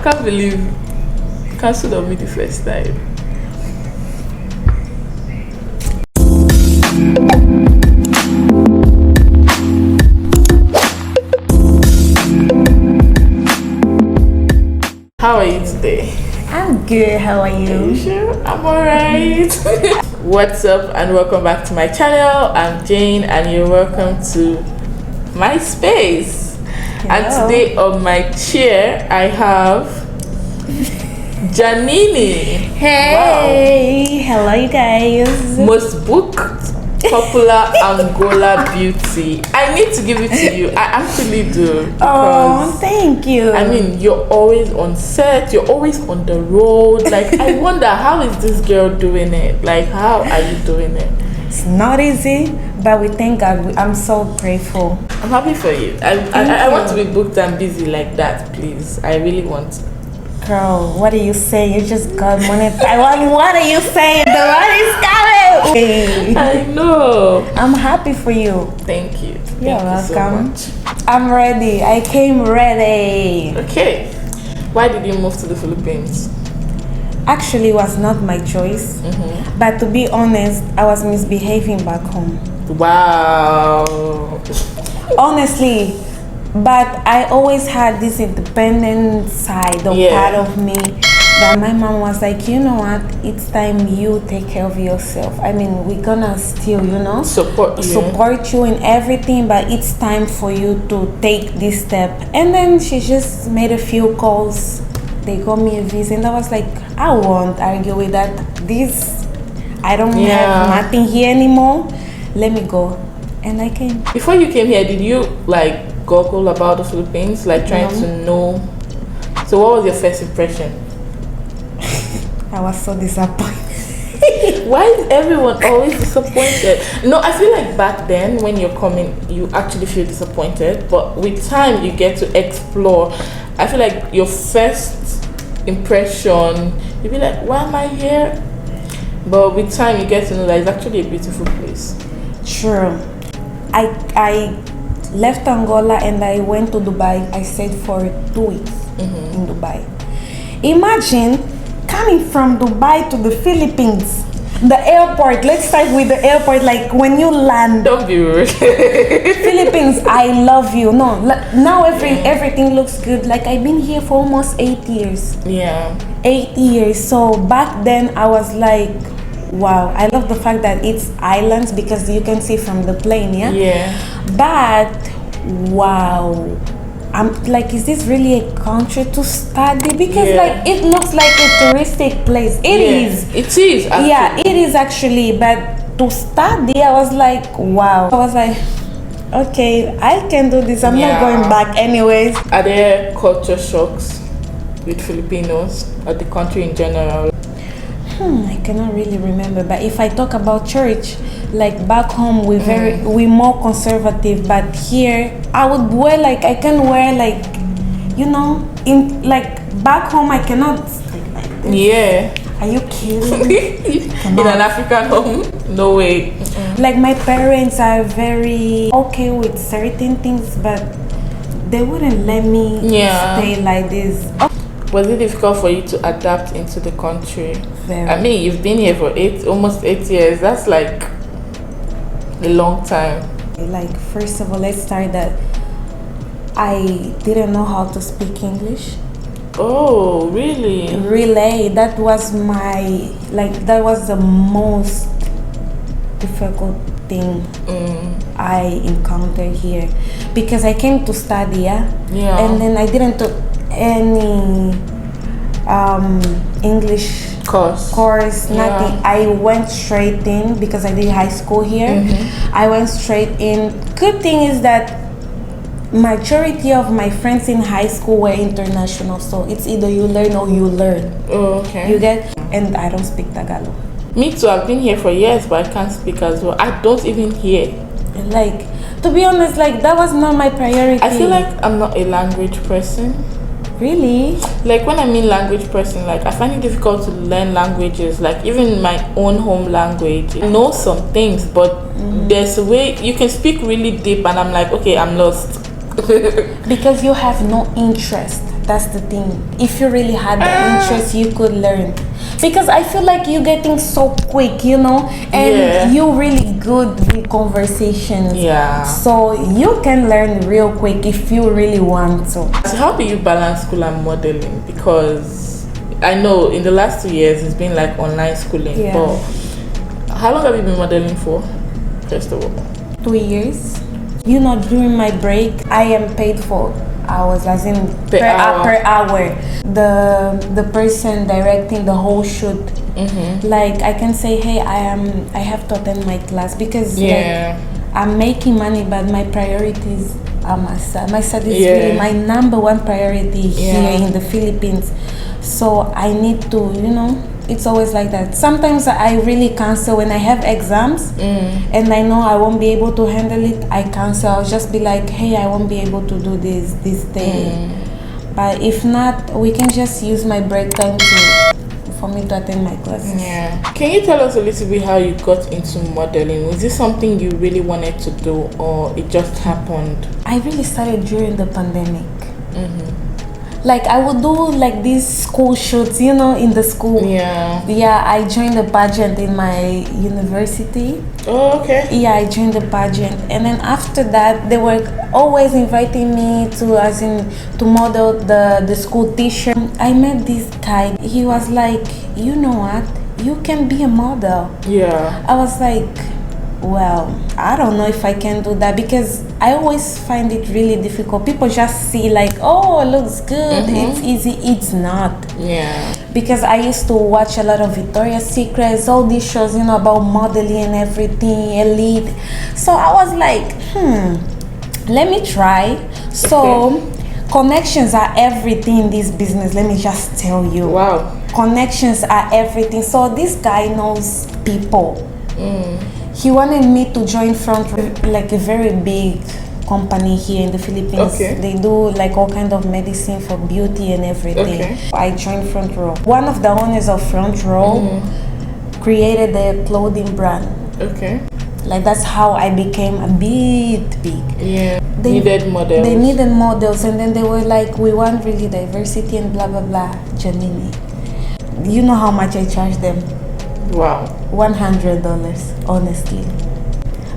can't believe you cancelled on me the first time. How are you today? I'm good. How are you? Are you sure? I'm alright. What's up and welcome back to my channel. I'm Jane and you're welcome to my space. Hello. And today on my chair I have Janini. Hey, hello you guys. Most booked popular Angola Beauty. I need to give it to you. I actually do. Oh, thank you. I mean, you're always on set, you're always on the road. Like, I wonder, how is this girl doing it? Like, how are you doing it? It's not easy, but we thank God. I'm so grateful. I'm happy for you. I want to be booked and busy like that, please. I really want. Girl, what are you saying? You just got money. What are you saying? The money's coming. I know. I'm happy for you. Thank you. You're welcome. So much. I'm ready. I came ready. Okay. Why did you move to the Philippines? Actually, it was not my choice. Mm-hmm. But to be honest, I was misbehaving back home. Wow. Honestly, but I always had this independent side of part of me that my mom was like, you know what, it's time you take care of yourself. I mean, we're gonna still, support you in everything, but it's time for you to take this step. And then she just made a few calls. They got me a visa and I was like, I won't argue with that. I don't have nothing here anymore. Let me go. And I came. Before you came here, did you Google about the Philippines, trying to know? So what was your first impression? I was so disappointed. Why is everyone always disappointed? No, I feel like back then when you're coming, you actually feel disappointed, but with time you get to explore. I feel like your first impression, you'll be like, why am I here? But with time you get to know that it's actually a beautiful place. True. I left Angola and I went to Dubai. I stayed for 2 weeks in Dubai. Imagine coming from Dubai to the Philippines. The airport, let's start with the airport, like when you land. Don't be rude. Philippines, I love you. No, now everything looks good. Like I've been here for almost 8 years. Yeah. 8 years. So back then I was like, wow, I love the fact that it's islands because you can see from the plane, Yeah. But wow, I'm like, is this really a country to study? Because it looks like a touristic place. It is. It is. Actually. Yeah, it is actually. But to study, I was like, wow. I was like, okay, I can do this. I'm not going back anyways. Are there culture shocks with Filipinos or the country in general? I cannot really remember, but if I talk about church, like back home we're more conservative, but here I would wear I can wear in back home I cannot stay like this. Yeah. Are you kidding me? In an African home? No way. Like my parents are very okay with certain things, but they wouldn't let me stay like this. Was it difficult for you to adapt into the country? Very. I mean, you've been here for almost 8 years. That's a long time. First of all, let's start that I didn't know how to speak English. Oh, really? Really, that was that was the most difficult thing I encountered here because I came to study, and then I didn't take any English course, nothing. I went straight in because I did high school here. I went straight in. Good thing is that majority of my friends in high school were international, so it's either you learn or you learn. Oh, okay. You get? And I don't speak Tagalog. Me too. I've been here for years, but I can't speak as well. I don't even hear. To be honest, that was not my priority. I feel like I'm not a language person. Really? When I mean language person, I find it difficult to learn languages. Even my own home language, I know some things, but there's a way you can speak really deep, and I'm like, okay, I'm lost. Because you have no interest. That's the thing. If you really had the interest, you could learn. Because I feel like you're getting so quick, you know, and you're really good with conversations. Yeah. So you can learn real quick if you really want to. So how do you balance school and modeling? Because I know in the last 2 years it's been like online schooling. Yeah. But how long have you been modeling for, first of all? 2 years. You know, during my break, I am paid for hours, as in per hour. The person directing the whole shoot, like I can say, hey, I have to attend my class because like, I'm making money, but my priorities are my son. My son is really my number one priority here in the Philippines. So I need to, you know, it's always like that. Sometimes I really cancel when I have exams and I know I won't be able to handle it. I cancel. I'll just be like, hey, I won't be able to do this day. But if not, we can just use my break time for me to attend my classes. Yeah. Can you tell us a little bit how you got into modeling? Was this something you really wanted to do, or it just happened? I really started during the pandemic. Like I would do like these school shoots, you know, in the school. Yeah, I joined the pageant in my university. Oh, okay. Yeah, I joined the pageant, and then after that, they were always inviting me to model the school T-shirt. I met this guy. He was like, you know what? You can be a model. Yeah. I was like, well, I don't know if I can do that because I always find it really difficult. People just see like, oh, it looks good, it's easy. It's not. Yeah. Because I used to watch a lot of Victoria's Secrets, all these shows, you know, about modeling and everything, elite. So I was like, let me try. So connections are everything in this business. Let me just tell you. Wow. Connections are everything. So this guy knows people. He wanted me to join front row, like a very big company here in the Philippines. They do like all kind of medicine for beauty and everything. I joined front row. One of the owners of front row created a clothing brand. Like that's how I became a bit big. Yeah. They needed models. They needed models, and then they were like, we want really diversity and blah blah blah. Janini. You know how much I charged them? Wow. $100, honestly.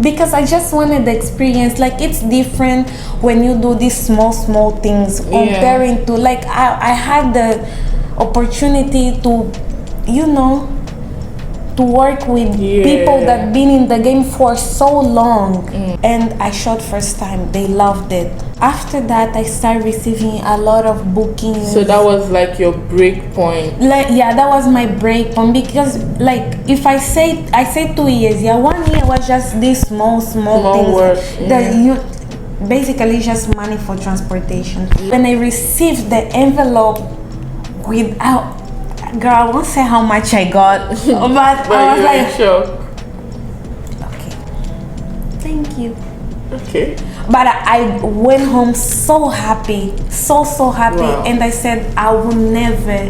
Because I just wanted the experience. Like it's different when you do these small things comparing to like I had the opportunity to, you know, to work with people that been in the game for so long. And I shot first time. They loved it. After that, I started receiving a lot of bookings. So that was like your break point. Like that was my break point because like if I say 2 years, 1 year was just these small things work. that you basically just money for transportation. When I received the envelope without, girl, I won't say how much I got, but I was like, sure. Okay, thank you. Okay. But I went home so happy, so happy, and I said I will never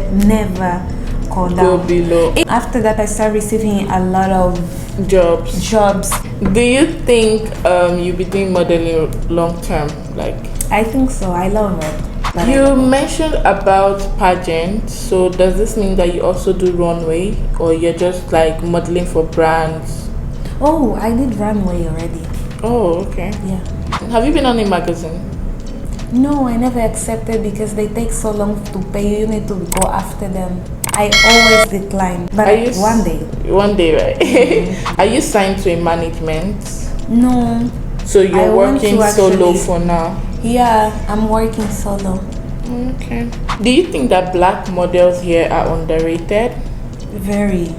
go down. Below. After that, I started receiving a lot of jobs. Do you think you'll be doing modeling long term? Like, I think so. I love it. You mentioned about pageants, so does this mean that you also do runway, or you're just like modeling for brands? Oh, I did runway already. Oh, okay. Yeah. Have you been on a magazine? No, I never accepted because they take so long to pay you. You need to go after them. I always decline, but one day. One day, right? Are you signed to a management? No. So you're working solo for now? Yeah, I'm working solo. Okay. Do you think that black models here are underrated? Very.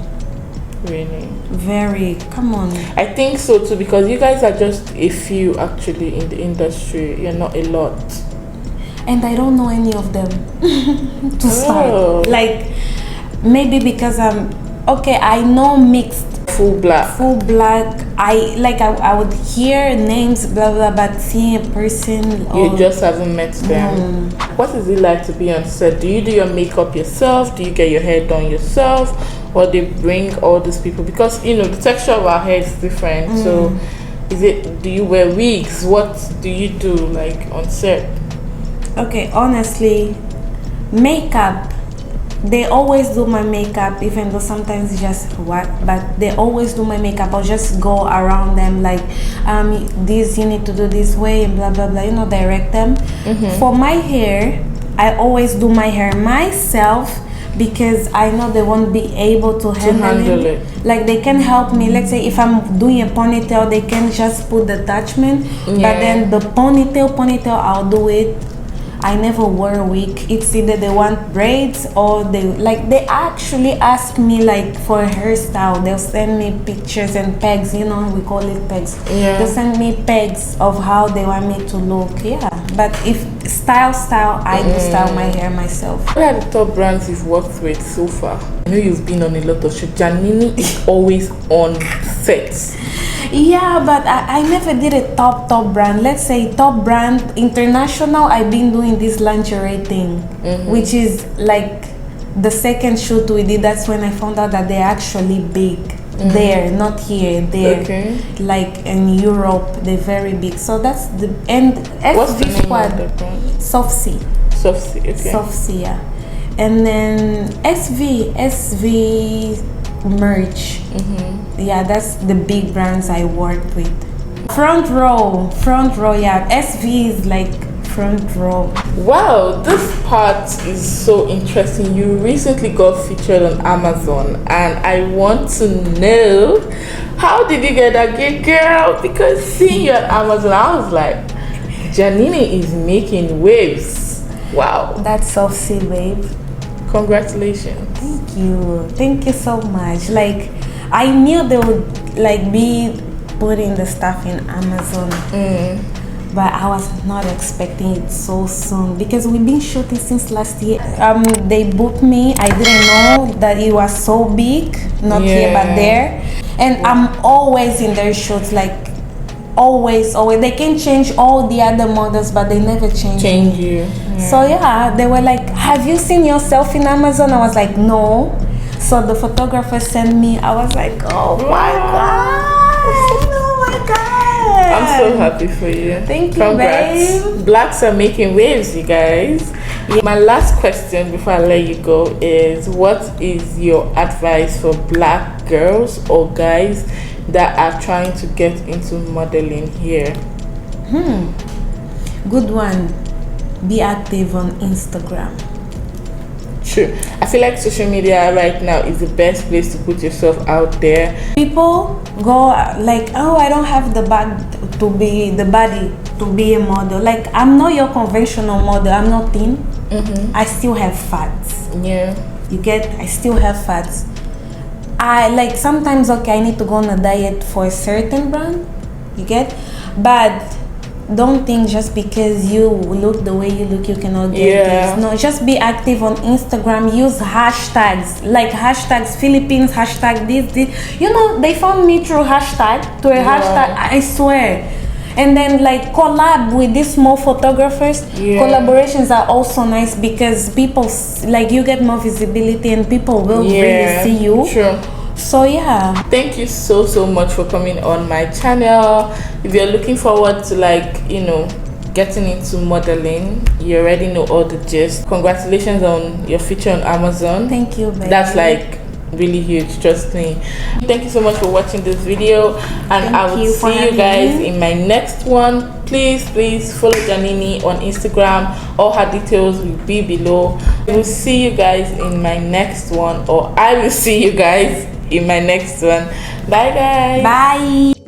Really? Very. Come on. I think so too, because you guys are just a few actually in the industry. You're not a lot. And I don't know any of them to start. Like, maybe because I know mixed. Full black. I would hear names, blah blah, but seeing a person, you just haven't met them. What is it like to be on set? Do you do your makeup yourself? Do you get your hair done yourself, or they bring all these people? Because you know the texture of our hair is different. So, do you wear wigs? What do you do like on set? Okay, honestly, Makeup. They always do my makeup, even though sometimes it's just what, but they always do my makeup. I'll just go around them like, this you need to do this way and blah blah blah. You know, direct them. For my hair, I always do my hair myself because I know they won't be able to handle it. Like they can help me. Let's say if I'm doing a ponytail, they can just put the attachment. But then the ponytail, I'll do it. I never wear a wig. It's either they want braids or they actually ask me like for a hairstyle. They'll send me pictures and pegs, you know, we call it pegs. They'll send me pegs of how they want me to look. But if style, I do style my hair myself. What are the top brands you've worked with so far? I know you've been on a lot of shoots. Janini is always on sets. Yeah, but I never did a top brand. Let's say top brand international. I've been doing this lingerie thing, which is like the second shoot we did. That's when I found out that they're actually big there, not here. They're like in Europe. They're very big. So that's the and what's the name squad, of the brand? Soft C. Soft C, yeah. And then SV merch. Yeah, that's the big brands I work with. Front row, yeah. SV is like front row. Wow, this part is so interesting. You recently got featured on Amazon, and I want to know, how did you get that gig, girl? Because seeing you at Amazon, I was like, Janini is making waves. Wow. That's Soft C, babe. Congratulations. Thank you so much. Like, I knew they would like be putting the stuff in Amazon, but I was not expecting it so soon because we've been shooting since last year. They booked me. I didn't know that it was so big, not here but there, and I'm always in their shoots, like always. They can change all the other models, but they never change you. So yeah, they were like, "Have you seen yourself in Amazon?" I was like, "No." So the photographer sent me. I was like, "Oh my god! Oh my god!" I'm so happy for you. Thank you, congrats. babe. Blacks are making waves, you guys. My last question before I let you go is, what is your advice for black girls or guys that are trying to get into modeling here? Good one. Be active on Instagram. True. I feel like social media right now is the best place to put yourself out there. People go like, "Oh, I don't have the body to be a model." Like, I'm not your conventional model. I'm not thin. I still have fats. Yeah. You get? I still have fats. I like sometimes, okay, I need to go on a diet for a certain brand. You get? But don't think just because you look the way you look you cannot get this. No, just be active on Instagram. Use hashtags, like hashtags Philippines, hashtag this. You know, they found me through hashtag, hashtag, I swear. And then like collab with these small photographers. Collaborations are also nice because people like, you get more visibility and people will really see you. True. So yeah, thank you so much for coming on my channel. If you're looking forward to, like, you know, getting into modeling, you already know all the gist. Congratulations on your feature on Amazon. Thank you, baby. That's like really huge, trust me. Thank you so much for watching this video, and I will see you guys in my next one. Please follow Janini on Instagram. All her details will be below. We'll see you guys in my next one, or I will see you guys in my next one. Bye guys. Bye.